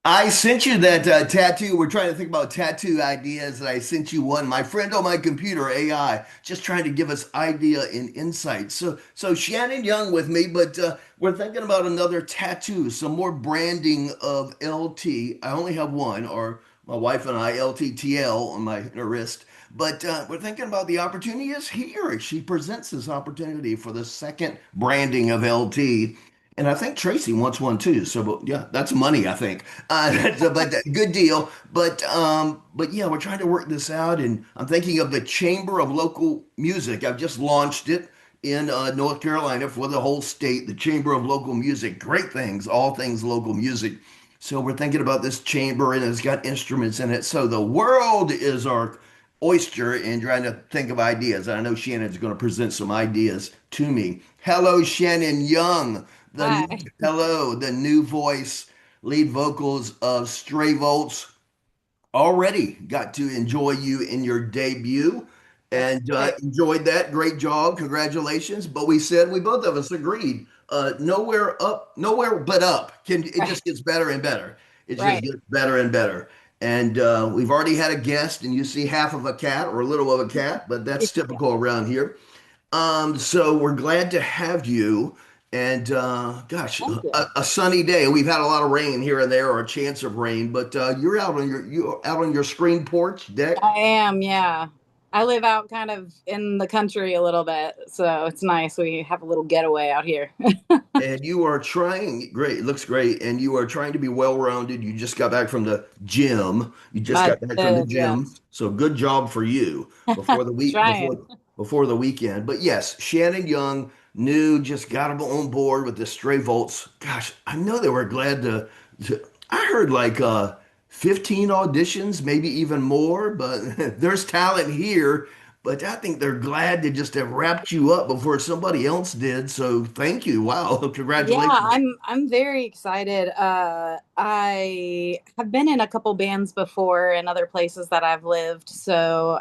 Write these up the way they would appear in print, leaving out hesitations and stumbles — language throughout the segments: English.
I sent you that tattoo. We're trying to think about tattoo ideas, and I sent you one. My friend on my computer, AI, just trying to give us idea and insight. So Shannon Young with me, but we're thinking about another tattoo, some more branding of LT. I only have one, or my wife and I, LTTL on my inner wrist. But we're thinking about the opportunity is here. She presents this opportunity for the second branding of LT. And I think Tracy wants one too. So, but yeah, that's money, I think. But good deal. But yeah, we're trying to work this out, and I'm thinking of the Chamber of Local Music. I've just launched it in North Carolina for the whole state. The Chamber of Local Music, great things, all things local music. So we're thinking about this chamber, and it's got instruments in it. So the world is our oyster, and trying to think of ideas. I know Shannon's going to present some ideas to me. Hello, Shannon Young. Hi. The new voice, lead vocals of Stray Volts. Already got to enjoy you in your debut That's and great. enjoyed that. Great job. Congratulations. But we said, we both of us agreed, nowhere up, nowhere but up. It Right. just gets better and better. It just Right. gets better and better. And we've already had a guest, and you see half of a cat or a little of a cat, but that's typical around here. So we're glad to have you. And gosh, Thank you. a sunny day. We've had a lot of rain here and there, or a chance of rain, but you're out on your screen porch deck, I am, yeah. I live out kind of in the country a little bit, so it's nice. We have a little getaway out here. and you are trying. Great, it looks great, and you are trying to be well-rounded. You just got back from the gym. You just I got back from the did, gym, yes. so good job for you before the week Trying. before the weekend. But yes, Shannon Young, new, just got him on board with the Stray Volts. Gosh, I know they were glad to I heard like 15 auditions, maybe even more, but there's talent here. But I think they're glad to just have wrapped you up before somebody else did. So thank you. Wow. Yeah, Congratulations. I'm very excited. I have been in a couple bands before in other places that I've lived. So,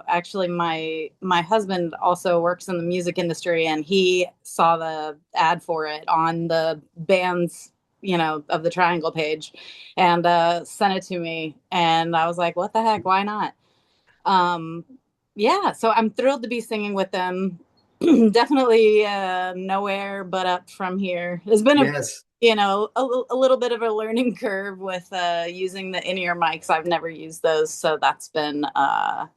actually my husband also works in the music industry and he saw the ad for it on the band's, of the Triangle page and sent it to me and I was like, "What the heck? Why not?" Um, yeah, so I'm thrilled to be singing with them. Definitely nowhere but up from here. It's been Yes. a little bit of a learning curve with using the in-ear mics. I've never used those, so that's been a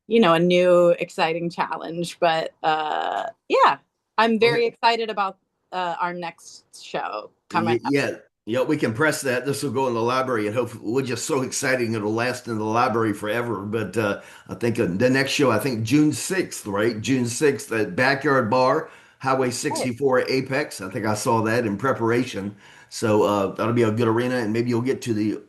new exciting challenge. But yeah, I'm very excited about our next show coming up. Yeah, yeah, we can press that. This will go in the library, and hopefully, we're just so exciting it'll last in the library forever. But I think the next show, I think June 6th, right? June 6th at Backyard Bar, Highway Right. 64 Apex. I think I saw that in preparation. So that'll be a good arena, and maybe you'll get to the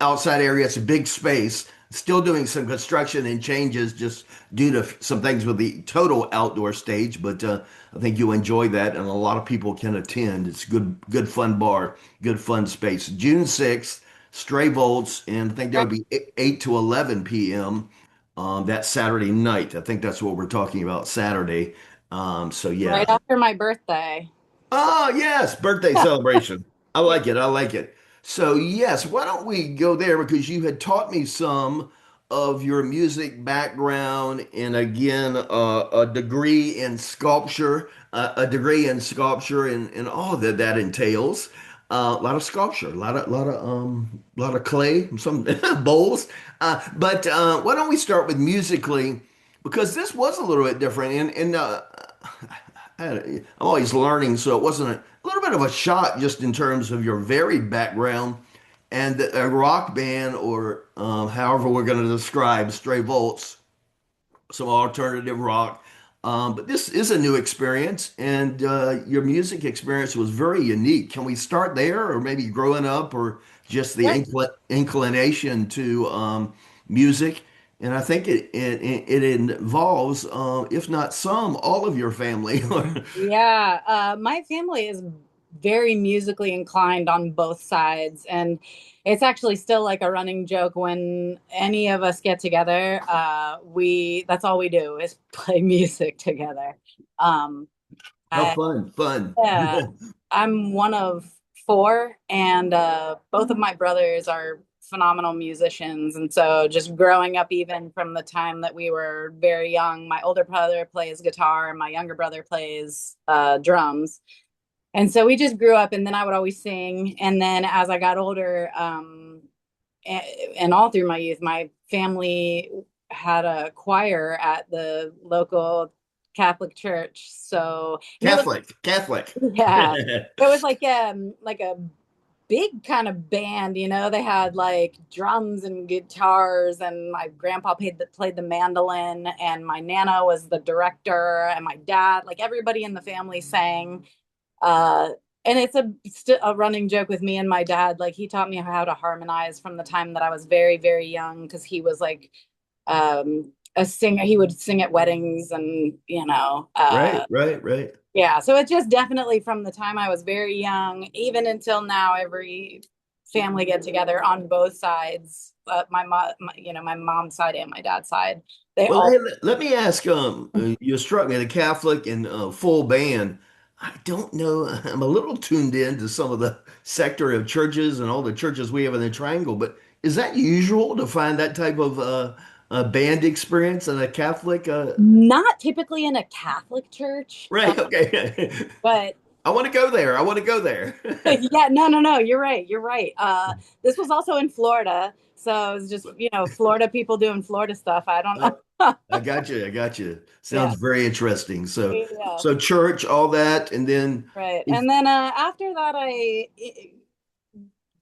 outside area. It's a big space. Still doing some construction and changes just due to some things with the total outdoor stage, but I think you'll enjoy that, and a lot of people can attend. It's good fun bar, good fun space. June 6th, Stray Volts, and I think Right, there'll be 8 to 11 p.m. That Saturday night. I think that's what we're talking about, Saturday. So right yeah. after my birthday. Oh, yes, birthday celebration. I like it. I like it. So, yes, why don't we go there because you had taught me some of your music background and again, a degree in sculpture and all that that entails. A lot of sculpture, a lot of clay, some bowls. But why don't we start with musically because this was a little bit different and I'm always learning, so it wasn't a little bit of a shot just in terms of your varied background and a rock band, or however we're going to describe Stray Volts, some alternative rock. But this is a new experience, and your music experience was very unique. Can we start there, or maybe growing up, or just the inclination to music? And I think it involves, if not some, all of your family. Yeah, my family is very musically inclined on both sides, and it's actually still like a running joke when any of us get together. We that's all we do is play music together. Um, How I, fun, fun. yeah, I'm one of four, and both of my brothers are phenomenal musicians. And so, just growing up, even from the time that we were very young, my older brother plays guitar, and my younger brother plays drums. And so we just grew up, and then I would always sing. And then as I got older, and all through my youth, my family had a choir at the local Catholic church. So, and it was, Catholic. yeah, it was like a big kind of band, you know. They had like drums and guitars, and my grandpa played the mandolin, and my nana was the director, and my dad, like everybody in the family sang. Uh, and it's a running joke with me and my dad. Like he taught me how to harmonize from the time that I was very, very young, because he was like a singer. He would sing at weddings, and Right, right, right. yeah. So it's just definitely from the time I was very young, even until now, every family get together on both sides, my mom, my mom's side and my dad's side, they Well, all. hey, let me ask, you struck me, the Catholic and full band. I don't know. I'm a little tuned in to some of the sector of churches and all the churches we have in the Triangle, but is that usual to find that type of band experience in a Catholic? Not typically in a Catholic church, Right, okay. but I want to go there. I want to go there. yeah, no, no, no, you're right. You're right. This was also in Florida. So it was just, Florida people doing Florida stuff. I don't Uh, know. I got you. I got you. Yeah. Sounds very interesting. So, Yeah. so church, all that, and then Right. is And then after that,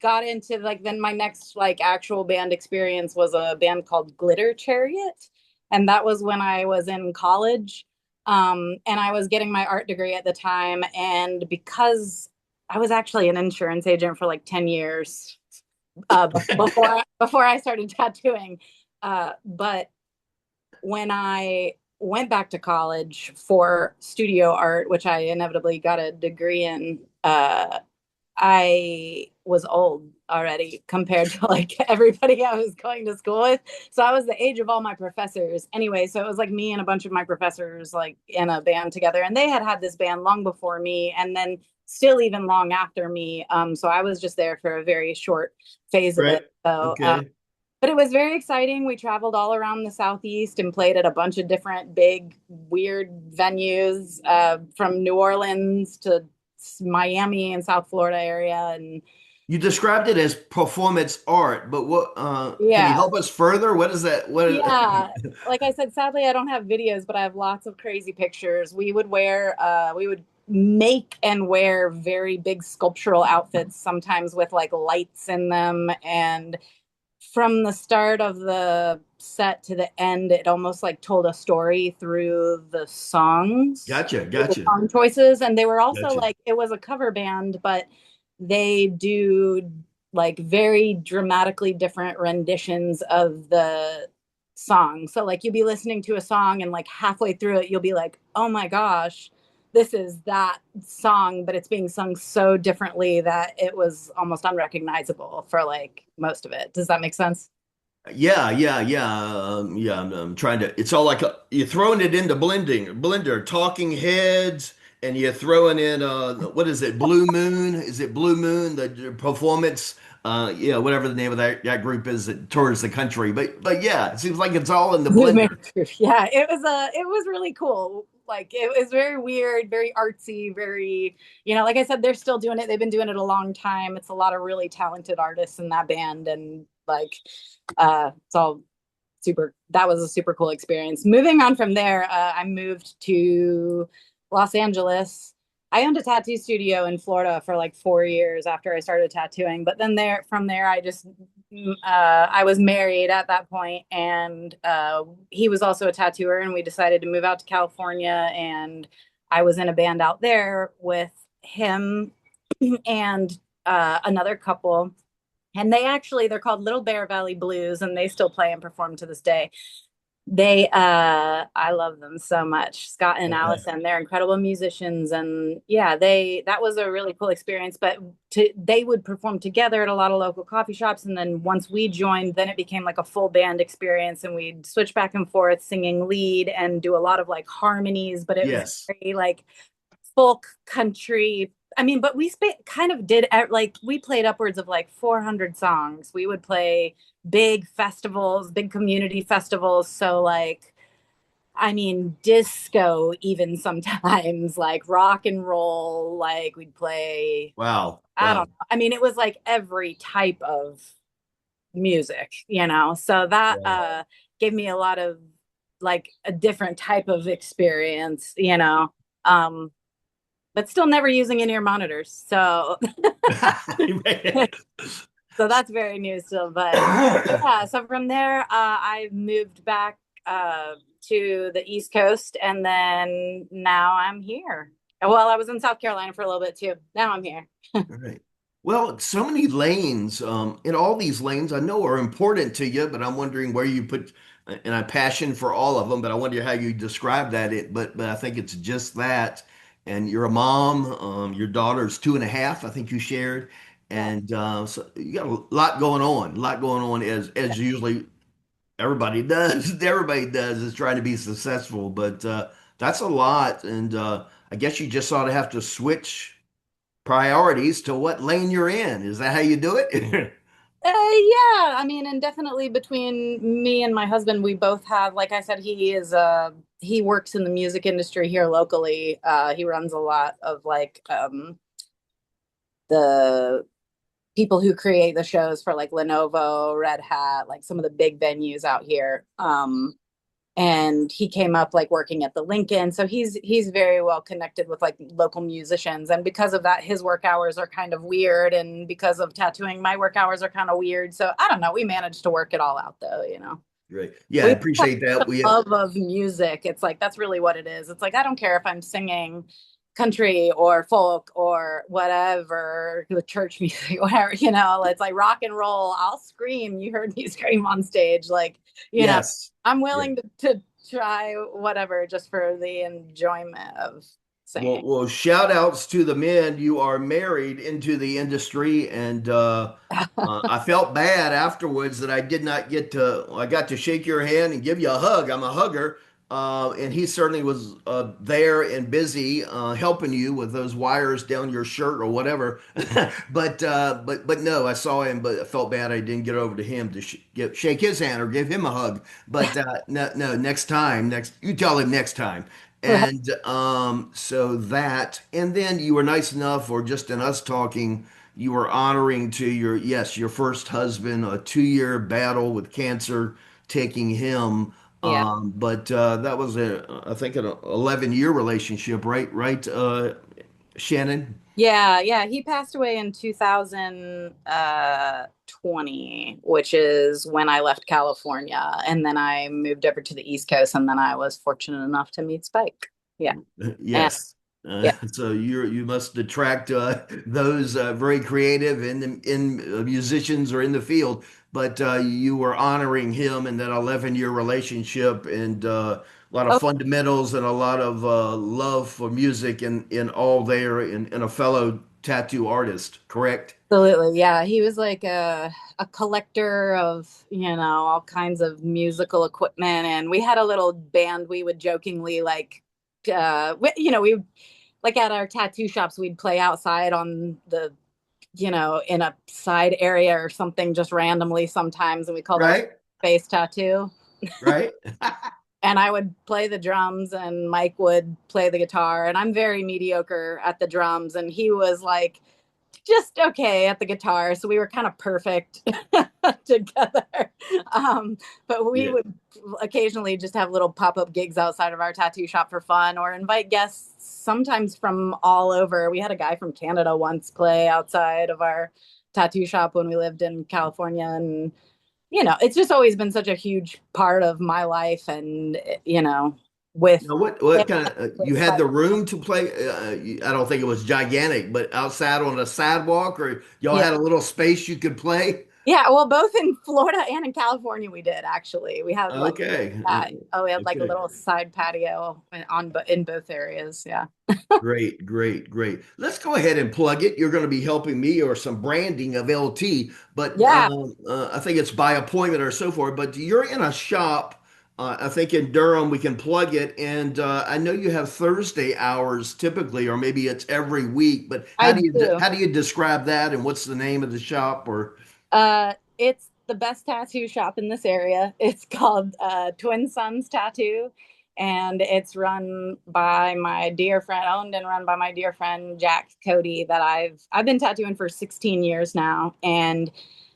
got into like, then my next like actual band experience was a band called Glitter Chariot. And that was when I was in college. And I was getting my art degree at the time. And because I was actually an insurance agent for like 10 years, before I started tattooing. But when I went back to college for studio art, which I inevitably got a degree in, I was old already compared to like everybody I was going to school with. So I was the age of all my professors. Anyway, so it was like me and a bunch of my professors like in a band together, and they had had this band long before me, and then still even long after me. So I was just there for a very short phase of right. it. So Okay. but it was very exciting. We traveled all around the Southeast and played at a bunch of different big, weird venues, from New Orleans to Miami and South Florida area. And You described it as performance art, but what can you yeah, help us further? What is that? What yeah. Like I said, sadly, I don't have videos, but I have lots of crazy pictures. We would make and wear very big sculptural outfits, sometimes with like lights in them. And from the start of the set to the end, it almost like told a story through the songs, Gotcha, through the gotcha, song choices. And they were also gotcha. like, it was a cover band, but they do like very dramatically different renditions of the song. So like you'll be listening to a song, and like halfway through it, you'll be like, oh my gosh, this is that song, but it's being sung so differently that it was almost unrecognizable for like most of it. Does that make sense? Yeah, yeah, yeah, yeah. I'm trying to. It's all like you're throwing it into blender, Talking Heads, and you're throwing in what is it? Blue Moon? Is it Blue Moon? The performance, yeah, whatever the name of that group is that tours the country. But yeah, it seems like it's all in the blender. Yeah, it was really cool. Like it was very weird, very artsy, very, like I said, they're still doing it. They've been doing it a long time. It's a lot of really talented artists in that band, and like it's all super. That was a super cool experience. Moving on from there, I moved to Los Angeles. I owned a tattoo studio in Florida for like 4 years after I started tattooing. But then from there, I was married at that point, and he was also a tattooer, and we decided to move out to California. And I was in a band out there with him and another couple, and they're called Little Bear Valley Blues, and they still play and perform to this day. I love them so much. Scott and Allison, they're incredible musicians. And yeah, that was a really cool experience. But they would perform together at a lot of local coffee shops, and then once we joined, then it became like a full band experience, and we'd switch back and forth singing lead and do a lot of like harmonies, but it was Yes. very like folk country. I mean, but kind of did like we played upwards of like 400 songs. We would play big festivals, big community festivals. So like, I mean, disco even sometimes, like rock and roll, like we'd play, Wow. I Wow. don't know. I mean, it was like every type of music, you know. So that Wow. gave me a lot of like a different type of experience, you know. Um but still never using in-ear monitors. So so that's very new still. But yeah, so from there, I moved back to the East Coast, and then now I'm here. Well, I was in South Carolina for a little bit too. Now I'm here. Right. Well, so many lanes, and all these lanes I know are important to you, but I'm wondering where you put, and a passion for all of them, but I wonder how you describe that. But I think it's just that. And you're a mom, your daughter's 2.5, I think you shared. Yeah. And so you got a lot going on as usually everybody does. Everybody does is trying to be successful, but that's a lot. And I guess you just sort of have to switch priorities to what lane you're in. Is that how you do it? Yeah, I mean, and definitely between me and my husband, we both have, like I said, he works in the music industry here locally. He runs a lot of like the people who create the shows for like Lenovo, Red Hat, like some of the big venues out here. And he came up like working at the Lincoln, so he's very well connected with like local musicians, and because of that his work hours are kind of weird, and because of tattooing my work hours are kind of weird. So I don't know, we managed to work it all out though, you know. Right. Yeah, I We appreciate that. We love of music. It's like that's really what it is. It's like I don't care if I'm singing country or folk or whatever, the church music, whatever, you know, it's like rock and roll. I'll scream. You heard me scream on stage. Like, you know, yes. I'm Yeah. willing to try whatever just for the enjoyment of Well, singing. well, shout outs to the men. You are married into the industry, and I felt bad afterwards that I did not get to. I got to shake your hand and give you a hug. I'm a hugger, and he certainly was there and busy helping you with those wires down your shirt or whatever. But no, I saw him, but I felt bad I didn't get over to him to shake his hand or give him a hug. But no, next time, next you tell him next time. And so that, and then you were nice enough, or just in us talking, you were honoring to your first husband, a 2-year battle with cancer, taking him. Yeah. But that was I think, an 11-year relationship, right? Right, Shannon? Yeah, yeah. He passed away in 2020, which is when I left California. And then I moved over to the East Coast, and then I was fortunate enough to meet Spike. Yeah. And Yes. yeah. So you must attract those very creative in musicians or in the field, but you were honoring him in that 11-year relationship, and a lot of Oh, fundamentals and a lot of love for music in all there in a fellow tattoo artist, correct? absolutely. Yeah. He was like a collector of, you know, all kinds of musical equipment. And we had a little band we would jokingly like, you know, we like at our tattoo shops, we'd play outside on the, you know, in a side area or something just randomly sometimes. And we called our Right? face tattoo. Right? And I would play the drums and Mike would play the guitar. And I'm very mediocre at the drums. And he was like just okay at the guitar. So we were kind of perfect together. But we Yeah. would occasionally just have little pop up gigs outside of our tattoo shop for fun or invite guests sometimes from all over. We had a guy from Canada once play outside of our tattoo shop when we lived in California. And you know, it's just always been such a huge part of my life. And, you know, with Now, him, what kind of you had but the room to play? I don't think it was gigantic, but outside on a sidewalk, or y'all yeah. had a little space you could play. Yeah. Well, both in Florida and in California, we did actually. We had like, Okay, we had like a okay, little side patio in both areas. Yeah. great, great, great. Let's go ahead and plug it. You're going to be helping me or some branding of LT, but Yeah. I think it's by appointment or so forth. But you're in a shop. I think in Durham we can plug it, and I know you have Thursday hours typically, or maybe it's every week. But I do. how do you describe that, and what's the name of the shop? Or It's the best tattoo shop in this area. It's called Twin Sons Tattoo, and it's run by my dear friend, owned and run by my dear friend Jack Cody. That I've been tattooing for 16 years now, and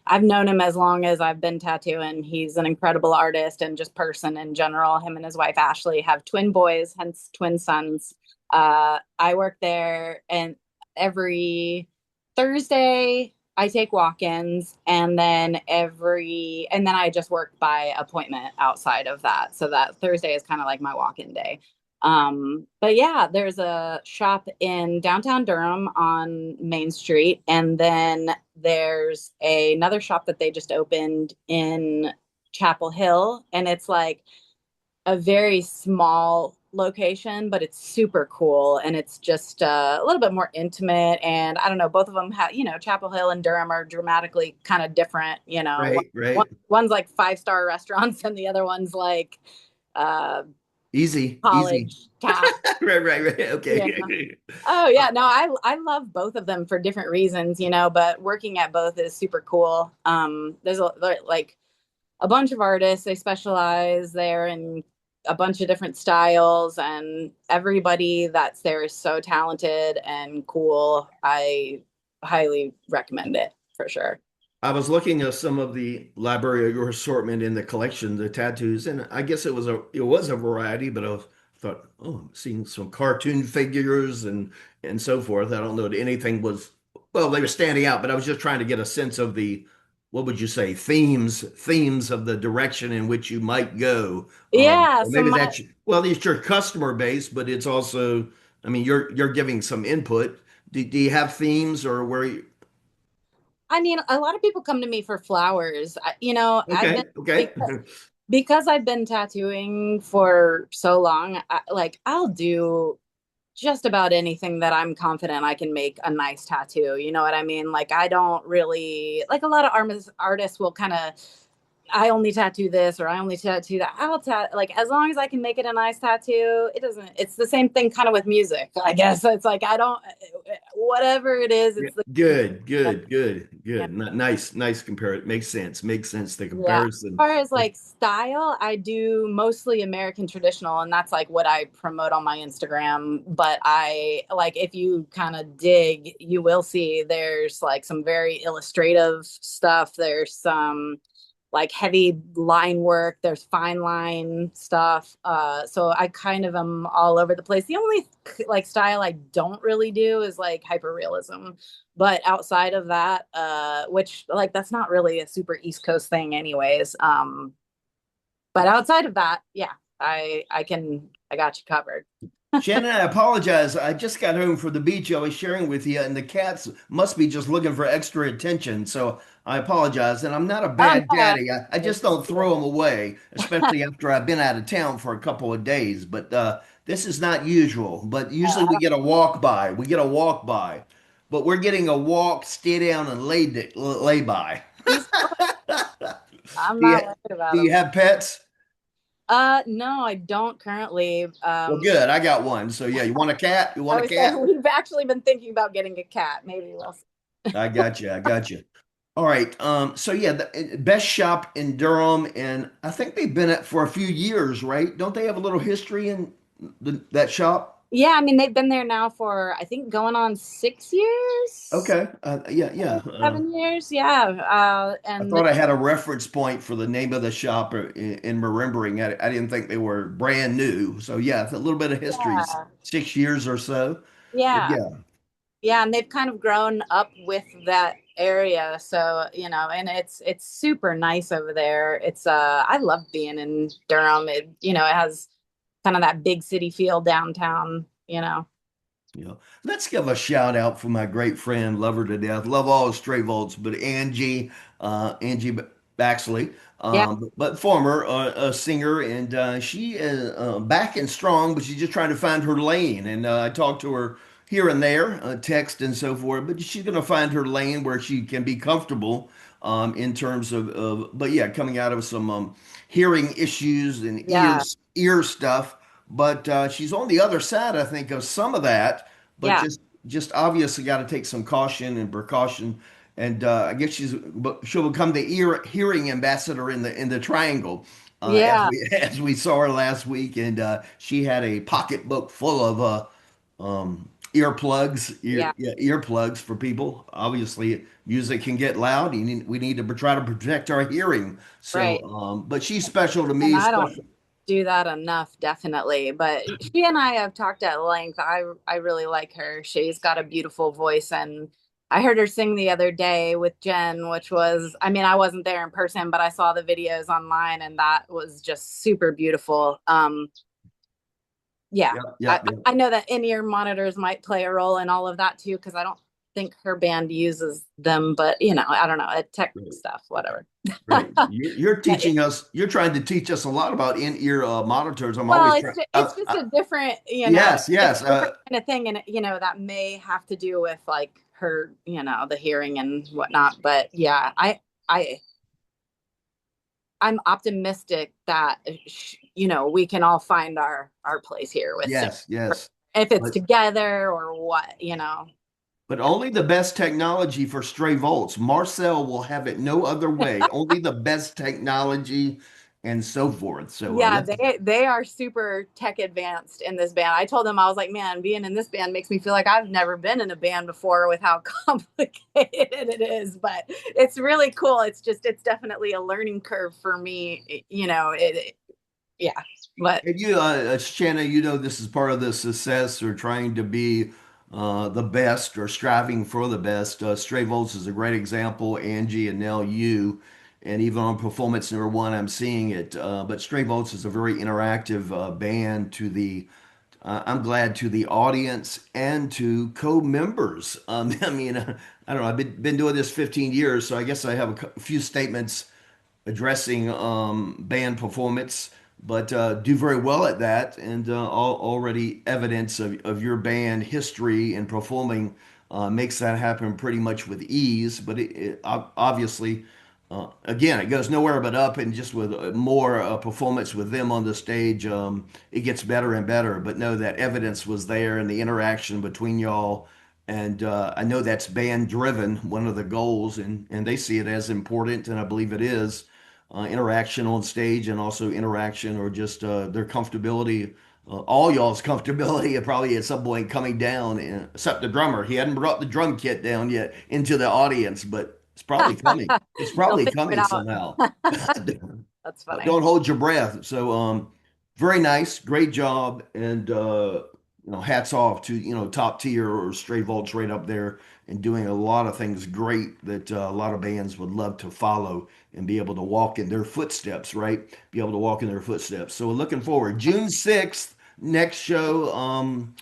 I've known him as long as I've been tattooing. He's an incredible artist and just person in general. Him and his wife Ashley have twin boys, hence Twin Sons. I work there, and every Thursday I take walk-ins, and then I just work by appointment outside of that. So that Thursday is kind of like my walk-in day. But yeah, there's a shop in downtown Durham on Main Street, and then there's another shop that they just opened in Chapel Hill, and it's like a very small location, but it's super cool, and it's just a little bit more intimate. And I don't know, both of them have, Chapel Hill and Durham are dramatically kind of different. right, right, One's like five-star restaurants, and the other one's like uh, easy, easy. college town. Right, right, right. Yeah. Okay. Oh yeah, no, I love both of them for different reasons, but working at both is super cool. There's like a bunch of artists. They specialize there in a bunch of different styles, and everybody that's there is so talented and cool. I highly recommend it for sure. I was looking at some of the library or assortment in the collection, the tattoos, and I guess it was a variety, but I thought, oh, I'm seeing some cartoon figures and so forth. I don't know that anything was well, they were standing out, but I was just trying to get a sense of the what would you say, themes of the direction in which you might go. Yeah, Or so maybe my that's well, it's your customer base, but it's also, I mean, you're giving some input. Do you have themes or where you, I mean, a lot of people come to me for flowers. I've been okay, okay. because I've been tattooing for so long, I'll do just about anything that I'm confident I can make a nice tattoo. You know what I mean? Like I don't really like a lot of artists will kind of I only tattoo this or I only tattoo that. Like as long as I can make it a nice tattoo, it doesn't. It's the same thing kind of with music. I guess it's like I don't whatever it is. Yeah. It's the Good, good, good, yeah. good. Nice, nice compare. Makes sense. Makes sense. The Yeah. As comparison. far as like style, I do mostly American traditional, and that's like what I promote on my Instagram. But I like if you kind of dig, you will see there's like some very illustrative stuff. There's some like heavy line work, there's fine line stuff. So I kind of am all over the place. The only like style I don't really do is like hyperrealism. But outside of that, which like that's not really a super East Coast thing anyways. But outside of that, yeah, I got you covered. Shannon, I apologize. I just got home from the beach I was sharing with you, and the cats must be just looking for extra attention. So I apologize. And I'm not a Oh bad no. daddy. I just don't throw them away, especially after I've been out of town for a couple of days. But this is not usual. But usually we get a walk by. We get a walk by. But we're getting a walk, stay down, and lay by. He's I'm Do you, not worried do about you him. have pets? No, I don't currently. Well, good. I got one. So yeah, you want a cat? You want I a would say cat? we've actually been thinking about getting a cat. Maybe we'll see. I got you. I got you. All right. So yeah, the best shop in Durham, and I think they've been at for a few years, right? Don't they have a little history in that shop? Yeah, I mean they've been there now for I think going on 6 years, Okay. Yeah, yeah. 7 years. Yeah, I and thought I had a reference point for the name of the shop in remembering. I didn't think they were brand new. So yeah, it's a little bit of history, yeah, 6 years or so. But yeah, yeah. yeah, and they've kind of grown up with that area. So and it's super nice over there. It's I love being in Durham. It has kind of that big city feel downtown. You know, let's give a shout out for my great friend, love her to death, love all stray volts, but Angie Baxley, Yeah. but former a singer, and she is back and strong, but she's just trying to find her lane. And I talked to her here and there, text and so forth, but she's going to find her lane where she can be comfortable in terms but yeah, coming out of some hearing issues and Yeah. ear stuff. But she's on the other side, I think, of some of that, but Yeah. just obviously got to take some caution and precaution. And I guess she'll become the hearing ambassador in the triangle, as Yeah. we as we saw her last week, and she had a pocketbook full of earplugs, Yeah. yeah, earplugs for people. Obviously, music can get loud. We need to try to protect our hearing. So, Right. but she's special to And me. I don't Special. do that enough, definitely. But she and I have talked at length. I really like her. She's got a beautiful voice, and I heard her sing the other day with Jen, which was, I mean, I wasn't there in person, but I saw the videos online, and that was just super beautiful. Yeah, Yep, yep, I yep. know that in-ear monitors might play a role in all of that too, because I don't think her band uses them, but I don't know, tech Right, stuff, whatever. right. You're Yeah, teaching us. You're trying to teach us a lot about in-ear monitors. I'm well, always trying. it's just a different, Yes, it's yes. a different kind of thing, and that may have to do with like her, the hearing and whatnot. But yeah, I I'm optimistic that we can all find our place here with Sarah, Yes, yes. if it's But together or what. But only the best technology for stray volts. Marcel will have it no other way. Only the best technology and so forth. So Yeah, let's. they are super tech advanced in this band. I told them, I was like, man, being in this band makes me feel like I've never been in a band before with how complicated it is. But it's really cool. It's definitely a learning curve for me. Yeah. But And you, Shanna, you know this is part of the success or trying to be the best or striving for the best. Stray Volts is a great example. Angie and now you, and even on Performance Number One, I'm seeing it. But Stray Volts is a very interactive band to the I'm glad to the audience and to co-members. I mean, I don't know. I've been doing this 15 years, so I guess I have a few statements addressing band performance, but do very well at that. And already evidence of your band history and performing makes that happen pretty much with ease. But obviously, again, it goes nowhere but up, and just with more performance with them on the stage, it gets better and better. But no, that evidence was there and the interaction between y'all. And I know that's band driven, one of the goals, and they see it as important, and I believe it is interaction on stage and also interaction or just their comfortability, all y'all's comfortability, and probably at some point coming down, except the drummer. He hadn't brought the drum kit down yet into the audience, but it's probably coming. It's they'll probably figure it coming out. somehow. That's funny. Don't hold your breath. So, very nice, great job, and hats off to top tier or Stray Volts right up there and doing a lot of things great that a lot of bands would love to follow and be able to walk in their footsteps, right? Be able to walk in their footsteps. So, we're looking forward. June 6th, next show. Um,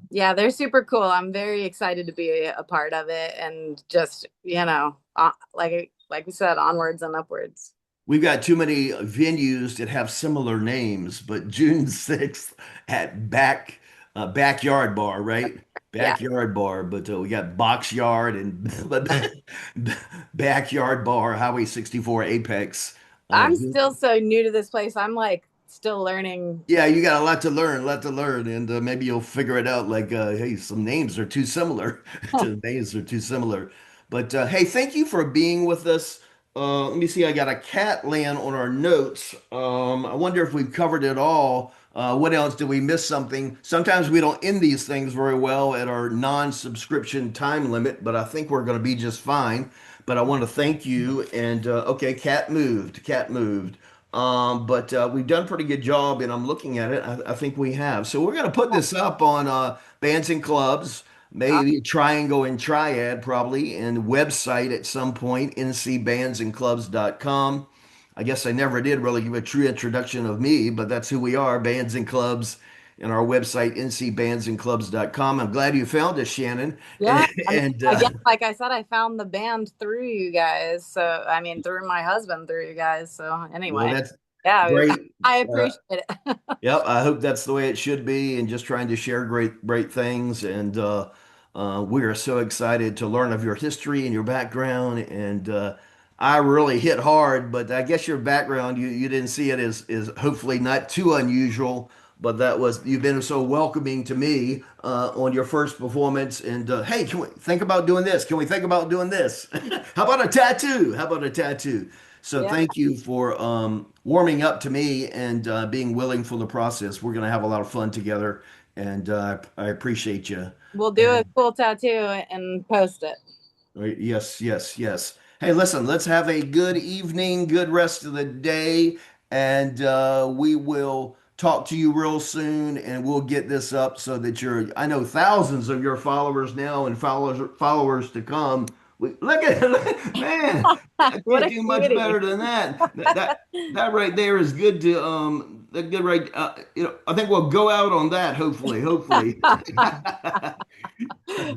Yeah, they're super cool. I'm very excited to be a part of it, and just like we said, onwards and upwards. We've got too many venues that have similar names, but June 6th at Backyard Bar, right? Yeah. Backyard Bar, but we got Box Yard and Backyard Bar, Highway 64 Apex. I'm still so new to this place. I'm like still learning. Yeah, you got a lot to learn, and maybe you'll figure it out. Like, hey, some names are too similar. The names are too similar. But hey, thank you for being with us. Let me see. I got a cat laying on our notes. I wonder if we've covered it all. What else? Did we miss something? Sometimes we don't end these things very well at our non-subscription time limit, but I think we're going to be just fine. But I want to thank you. And okay, cat moved. Cat moved. But we've done a pretty good job, and I'm looking at it. I think we have. So we're going to put this up on Bands and Clubs, maybe Triangle and Triad, probably, and website at some point, ncbandsandclubs.com. I guess I never did really give a true introduction of me, but that's who we are, Bands and Clubs, and our website, ncbandsandclubs.com. I'm glad you found us, Shannon. Yeah, I mean, And again, like I said, I found the band through you guys. So I mean, through my husband, through you guys. So well, anyway, Yeah, Great. I Uh, appreciate it. Yep, I hope that's the way it should be, and just trying to share great things. And we are so excited to learn of your history and your background. And I really hit hard, but I guess your background, you didn't see it as is hopefully not too unusual. But that was you've been so welcoming to me on your first performance. And hey, can we think about doing this? Can we think about doing this? How about a tattoo? How about a tattoo? So Yeah, thank you for warming up to me and being willing for the process. We're going to have a lot of fun together, and I appreciate you. we'll do a And cool tattoo and post it. yes, yes, yes. Hey, listen, let's have a good evening, good rest of the day, and we will talk to you real soon, and we'll get this up so that I know thousands of your followers now and followers to come. Look at, man, I What can't a do much cutie. better than that. That right there is good to, that good right, I think we'll go out on that, hopefully.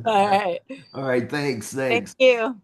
All right. All right, thanks, Thank thanks. you.